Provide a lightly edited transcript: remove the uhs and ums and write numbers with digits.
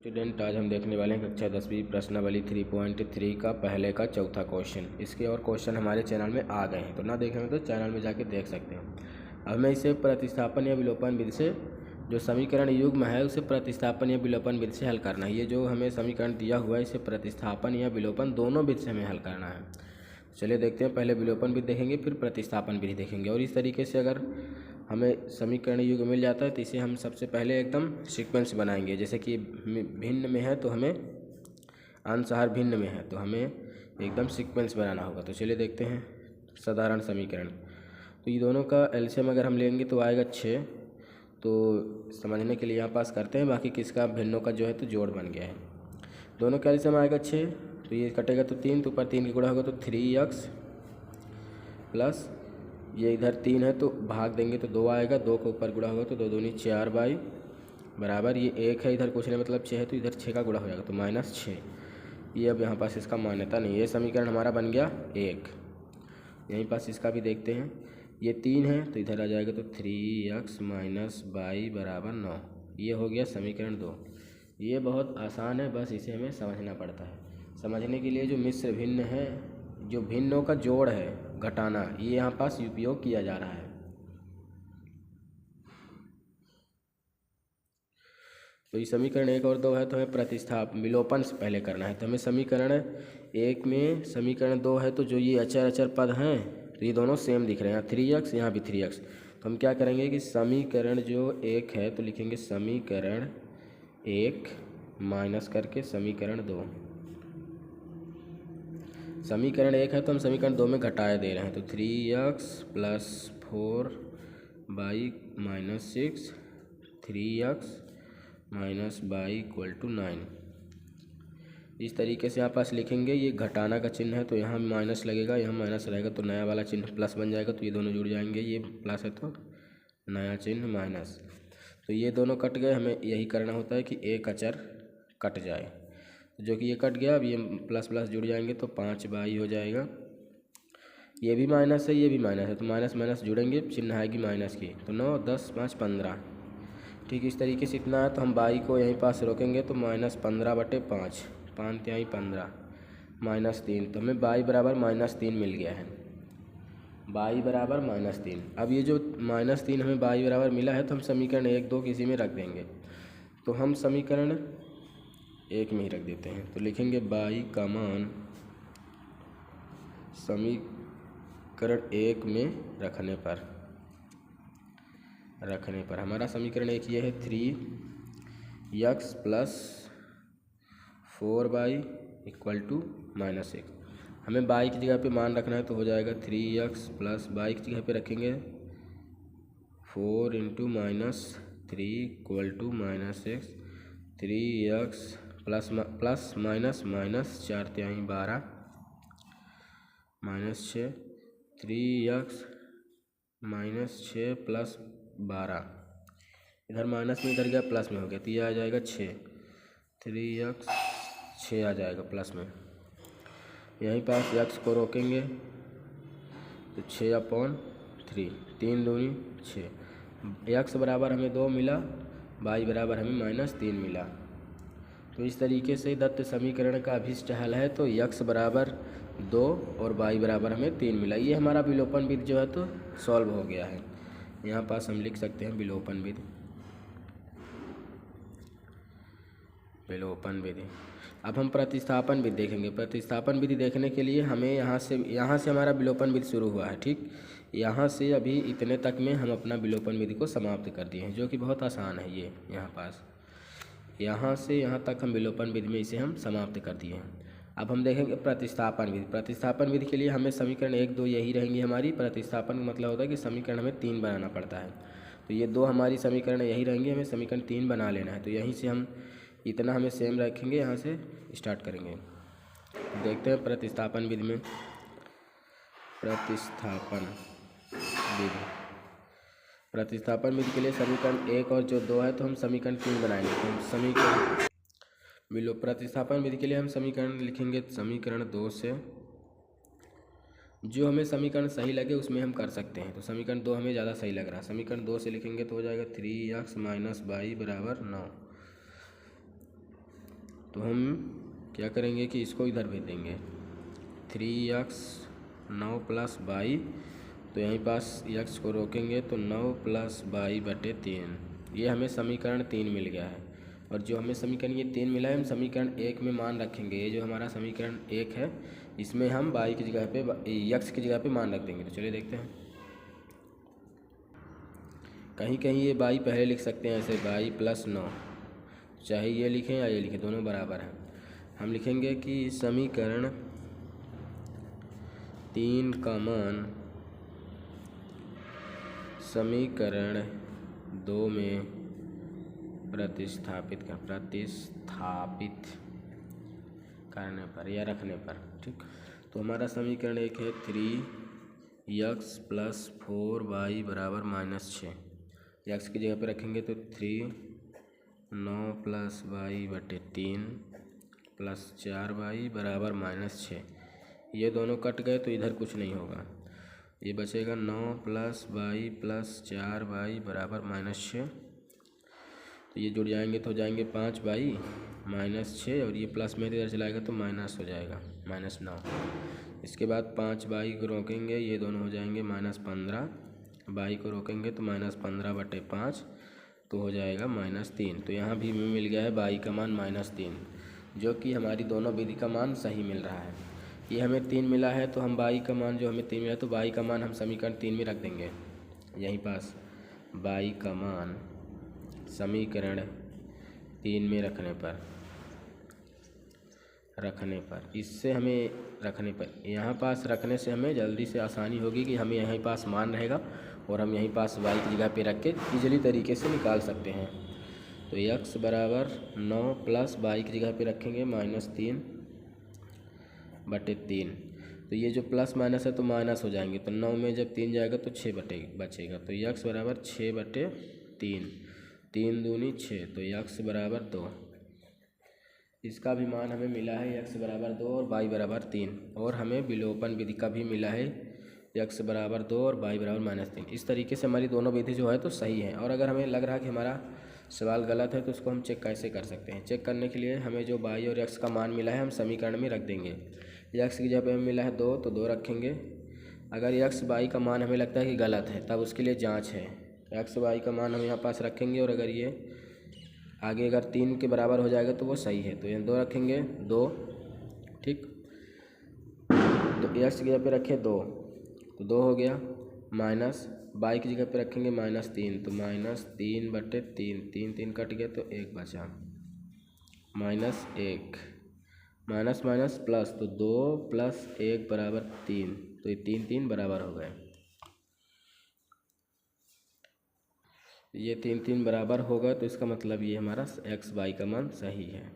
Student, आज हम देखने वाले हैं कक्षा 10वीं प्रश्नावली 3.3 का पहले का चौथा क्वेश्चन। इसके और क्वेश्चन हमारे चैनल में आ गए हैं, तो ना देखें तो चैनल में जाके देख सकते हैं। अब हमें इसे प्रतिस्थापन या विलोपन विधि से जो समीकरण युग्म है उसे प्रतिस्थापन या विलोपन विधि से हल करना है। ये जो हमें समीकरण दिया हुआ है इसे प्रतिस्थापन या विलोपन दोनों विधि से हमें हल करना है। चलिए देखते हैं, पहले विलोपन विधि देखेंगे फिर प्रतिस्थापन विधि देखेंगे। और इस तरीके से अगर हमें समीकरण युग्म मिल जाता है तो इसे हम सबसे पहले एकदम सीक्वेंस बनाएंगे। जैसे कि भिन्न में है तो हमें अंशहार भिन्न में है तो हमें एकदम सीक्वेंस बनाना होगा। तो चलिए देखते हैं साधारण समीकरण। तो ये दोनों का एलसीएम अगर हम लेंगे तो आएगा 6। तो समझने के लिए यहाँ पास करते हैं, बाकी किसका भिन्नों का जो है तो जोड़ बन गया है। दोनों का एलसीएम आएगा 6, तो ये कटेगा तो 3, तो ऊपर 3 की गुणा होगा तो 3x प्लस ये इधर 3 है तो भाग देंगे तो 2 आएगा, 2 के ऊपर गुणा होगा तो 2 दूनी 4y बराबर ये 1 है, इधर कुछ नहीं मतलब 6 है तो इधर 6 का गुणा हो जाएगा तो -6। ये अब यहाँ पास इसका मान्यता नहीं है, ये समीकरण हमारा बन गया 1। यहीं पास इसका भी देखते हैं, ये 3 है तो इधर आ जाएगा तो 3x - y बराबर 9। ये हो गया समीकरण 2। ये बहुत आसान है, बस इसे हमें समझना पड़ता है। समझने के लिए जो मिश्र भिन्न है, जो भिन्नों का जोड़ है घटाना, ये यहाँ पास उपयोग किया जा रहा है। तो ये समीकरण 1 और 2 है तो हमें विलोपन से पहले करना है। तो हमें समीकरण 1 में समीकरण 2 है तो जो ये अचर अचर पद हैं तो ये दोनों सेम दिख रहे हैं, यहाँ 3x यहाँ भी 3x। तो हम क्या करेंगे कि समीकरण जो 1 है तो लिखेंगे समीकरण 1 माइनस करके समीकरण 2। समीकरण 1 है तो हम समीकरण 2 में घटाए दे रहे हैं तो 3x plus 4y minus 6, 3x minus y equal to 9। इस तरीके से आप पास लिखेंगे। ये घटाना का चिन्ह है तो यहाँ माइनस लगेगा, यहाँ माइनस रहेगा तो नया वाला चिन्ह प्लस बन जाएगा, तो ये दोनों जुड़ जाएंगे। ये प्लस है तो नया चिन्ह माइनस, तो ये दोनों कट गए। हमें यही करना होता है कि एक अचर कट जाए, जो कि ये कट गया। अब ये प्लस प्लस जुड़ जाएंगे तो 5y हो जाएगा। ये भी माइनस है, ये भी माइनस है तो माइनस माइनस जुड़ेंगे, चिन्ह आएगी माइनस की, तो 9 10 5 15। ठीक इस तरीके से इतना है तो हम y को यहीं पास रोकेंगे तो -15/5, 5 यहाँ 15 -3, तो हमें y बराबर -3 मिल गया है। y बराबर -3। अब ये जो -3 हमें y बराबर मिला है तो हम समीकरण 1 2 किसी में रख देंगे। तो हम समीकरण 1 में ही रख देते हैं, तो लिखेंगे y का मान समीकरण 1 में रखने पर हमारा समीकरण 1 ये है 3x plus 4y equal to -1। हमें y की जगह पे मान रखना है तो हो जाएगा 3x प्लस y की जगह पे रखेंगे 4 × -3 equal to -6, 3x plus minus minus 4 तिहाई 12 -6, 3x -6 प्लस 12, इधर माइनस में इधर गया प्लस में हो गया तो ये आ जाएगा 6, 3x 6 आ जाएगा प्लस में। यहीं पास x को रोकेंगे तो 6/3, 3 दूनी 6। x बराबर हमें 2 मिला, y बराबर हमें -3 मिला। तो इस तरीके से दत्त समीकरण का अभिष्ट हल है तो x बराबर 2 और y बराबर हमें 3 मिला। ये हमारा विलोपन विधि जो है तो सॉल्व हो गया है। यहाँ पास हम लिख सकते हैं विलोपन विधि। अब हम प्रतिस्थापन विधि देखेंगे। प्रतिस्थापन विधि देखने के लिए हमें यहाँ से हमारा विलोपन विधि शुरू हुआ है। ठीक, यहाँ से अभी इतने तक में हम अपना विलोपन विधि को समाप्त कर दिए हैं, जो कि बहुत आसान है। ये यहाँ से यहाँ तक हम विलोपन विधि में इसे हम समाप्त कर दिए हैं। अब हम देखेंगे प्रतिस्थापन विधि। प्रतिस्थापन विधि के लिए हमें समीकरण 1 2 यही रहेंगी हमारी। प्रतिस्थापन का मतलब होता है कि समीकरण हमें 3 बनाना पड़ता है, तो ये 2 हमारी समीकरण यही रहेंगी, हमें समीकरण 3 बना लेना है। तो यहीं से हम इतना हमें सेम रखेंगे, यहाँ से स्टार्ट करेंगे। देखते हैं प्रतिस्थापन विधि में। प्रतिस्थापन विधि के लिए समीकरण 1 और जो 2 है तो हम समीकरण 3 बनाएंगे। तो हम प्रतिस्थापन विधि के लिए हम समीकरण लिखेंगे समीकरण 2 से, जो हमें समीकरण सही लगे उसमें हम कर सकते हैं। तो समीकरण 2 हमें ज़्यादा सही लग रहा है। समीकरण 2 से लिखेंगे तो हो जाएगा 3x - y बराबर 9। तो हम क्या करेंगे कि इसको इधर भेज देंगे 3x 9 प्लस y, तो यहीं पास x को रोकेंगे तो 9 प्लस y बटे 3। ये हमें समीकरण 3 मिल गया है। और जो हमें समीकरण ये 3 मिला है, हम समीकरण 1 में मान रखेंगे। ये जो हमारा समीकरण 1 है, इसमें हम y की जगह पे x की जगह पे मान रख देंगे। तो चलिए देखते हैं। कहीं कहीं ये y पहले लिख सकते हैं, ऐसे y प्लस 9, चाहे ये लिखें या ये लिखें, दोनों बराबर हैं। हम लिखेंगे कि समीकरण 3 का मान समीकरण 2 में प्रतिस्थापित करने पर या रखने पर, ठीक। तो हमारा समीकरण 1 है 3x प्लस 4y बराबर -6। x की जगह पे रखेंगे तो 3 9 प्लस y बटे 3 प्लस 4y बराबर -6। ये दोनों कट गए तो इधर कुछ नहीं होगा, ये बचेगा 9 प्लस y प्लस 4y बराबर -6। तो ये जुड़ जाएंगे तो हो जाएंगे 5y -6, और ये प्लस में इधर चलाएगा तो माइनस हो जाएगा -9। इसके बाद 5y को रोकेंगे, ये दोनों हो जाएंगे -15। y को रोकेंगे तो -15 बटे 5, तो हो जाएगा -3। तो यहाँ भी हमें मिल गया है y का मान -3, जो कि हमारी दोनों विधि का मान सही मिल रहा है। ये हमें 3 मिला है, तो हम y का मान जो हमें 3 मिला, तो y का मान हम समीकरण 3 में रख देंगे। यहीं पास y का मान समीकरण 3 में रखने पर इससे हमें रखने पर यहाँ पास रखने से हमें जल्दी से आसानी होगी कि हमें यहीं पास मान रहेगा, और हम यहीं पास y की जगह पे रख के इजीली तरीके से निकाल सकते हैं। तो x बराबर 9 प्लस y की जगह पे रखेंगे -3 बटे 3। तो ये जो प्लस माइनस है तो माइनस हो जाएंगे, तो 9 में जब 3 जाएगा तो 6 बचेगा। तो x बराबर 6 बटे 3, 3 दूनी 6, तो x बराबर 2। इसका भी मान हमें मिला है x बराबर 2 और y बराबर 3, और हमें विलोपन विधि का भी मिला है x बराबर 2 और y बराबर -3। इस तरीके से हमारी दोनों विधि जो है तो सही है। और अगर हमें लग रहा है कि हमारा सवाल गलत है, तो उसको हम चेक कैसे कर सकते हैं। चेक करने के लिए हमें जो y और x का मान मिला है हम समीकरण में रख देंगे। x की जगह पे हमें मिला है 2, तो 2 रखेंगे। अगर x y का मान हमें लगता है कि गलत है, तब उसके लिए जांच है। x y का मान हम यहाँ पास रखेंगे, और अगर ये आगे अगर 3 के बराबर हो जाएगा तो वो सही है, तो यहाँ 2 रखेंगे, 2, ठीक। तो x की जगह पे रखें 2, तो 2 हो गया। माइनस y की जगह पे रखेंगे -3, तो -3 बटे 3, 3 3 कट गया तो 1 बचा, -1, माइनस माइनस प्लस, तो 2 प्लस 1 बराबर 3, तो ये 3 3 बराबर हो गए। ये 3 3 बराबर होगा, तो इसका मतलब ये हमारा x y का मान सही है।